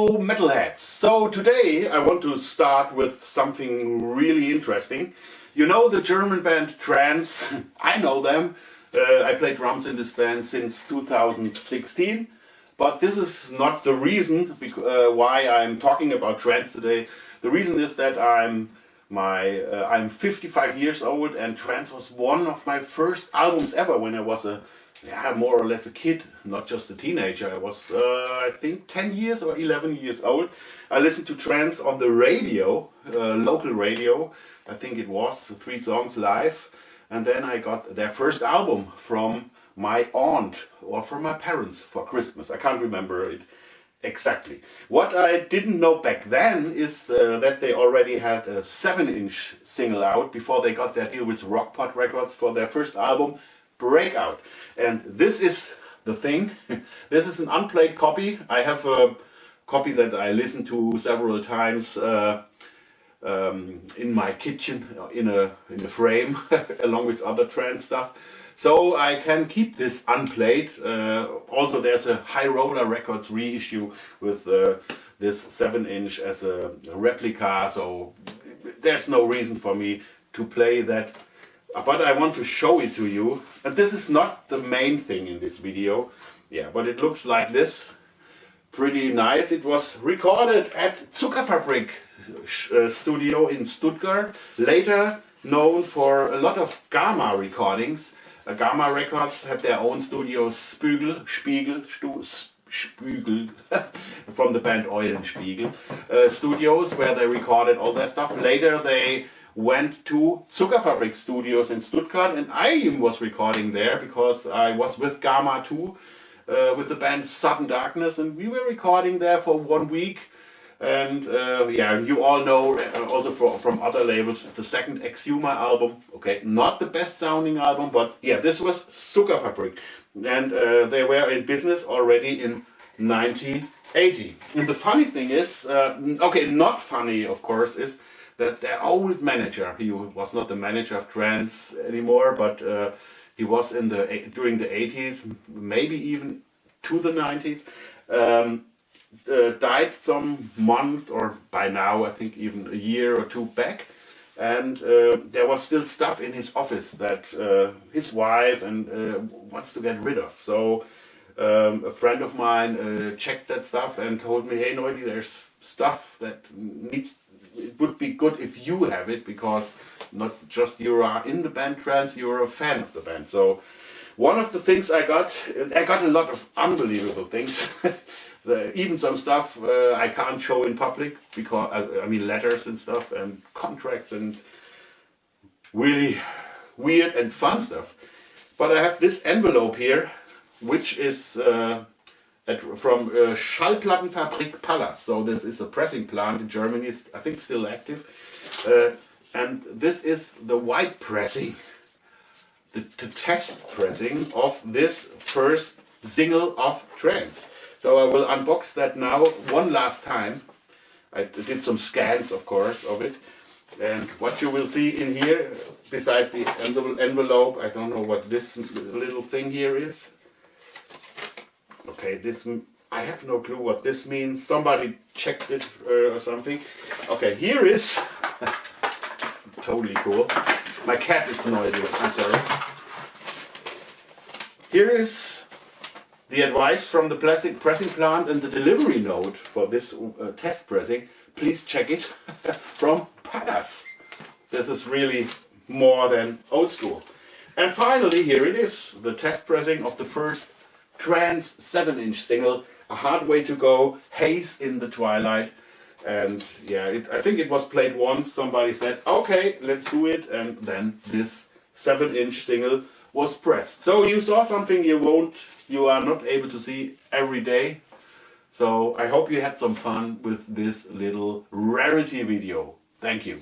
Hello metalheads! So today I want to start with something really interesting. You know the German band Trance? I know them. I play drums in this band since 2016. But this is not the reason why I'm talking about Trance today. The reason is that I'm 55 years old, and Trance was one of my first albums ever when I was more or less a kid, not just a teenager. I was, I think, 10 years or 11 years old. I listened to Trance on the radio, local radio. I think it was 3 songs live. And then I got their first album from my aunt or from my parents for Christmas. I can't remember it exactly. What I didn't know back then is that they already had a 7-inch single out before they got their deal with Rockport Records for their first album, Breakout. And this is the thing. This is an unplayed copy. I have a copy that I listened to several times in my kitchen in a frame along with other Trance stuff. So I can keep this unplayed. Also there's a High Roller Records reissue with this 7-inch as a replica, so there's no reason for me to play that. But I want to show it to you. And this is not the main thing in this video. Yeah, but it looks like this. Pretty nice. It was recorded at Zuckerfabrik studio in Stuttgart. Later known for a lot of Gamma recordings. Gamma Records had their own studios, Spiegel, from the band Eulenspiegel studios, where they recorded all their stuff. Later they went to Zuckerfabrik studios in Stuttgart, and I was recording there because I was with Gamma too, with the band Sudden Darkness, and we were recording there for 1 week. And yeah, you all know also from other labels the second Exuma album. Okay, not the best sounding album, but yeah, this was Zuckerfabrik, and they were in business already in 1980. And the funny thing is, okay, not funny of course, is that their old manager, he was not the manager of Trance anymore, but he was during the 80s, maybe even to the 90s. Died some month, or by now I think even a year or 2 back, and there was still stuff in his office that his wife wants to get rid of. So a friend of mine checked that stuff and told me, hey Neudi, there's stuff that it would be good if you have it, because not just you are in the band Trance, you're a fan of the band. So one of the things I got a lot of unbelievable things. Even some stuff I can't show in public, because I mean letters and stuff and contracts and really weird and fun stuff. But I have this envelope here, which is from Schallplattenfabrik Pallas. So this is a pressing plant in Germany, I think still active. And this is the white pressing, the test pressing of this first single of Trance. So I will unbox that now one last time. I did some scans, of course, of it. And what you will see in here, besides the envelope, I don't know what this little thing here is. Okay, I have no clue what this means. Somebody checked it or something. Okay, here is... totally cool. My cat is noisy, I'm sorry. Here is the advice from the pressing plant and the delivery note for this test pressing. Please check it from Pallas. This is really more than old school. And finally, here it is, the test pressing of the first Trance 7-inch single, A Hard Way to Go, Haze in the Twilight. And yeah, I think it was played once. Somebody said, okay, let's do it. And then this 7-inch single was pressed. So you saw something you are not able to see every day. So I hope you had some fun with this little rarity video. Thank you.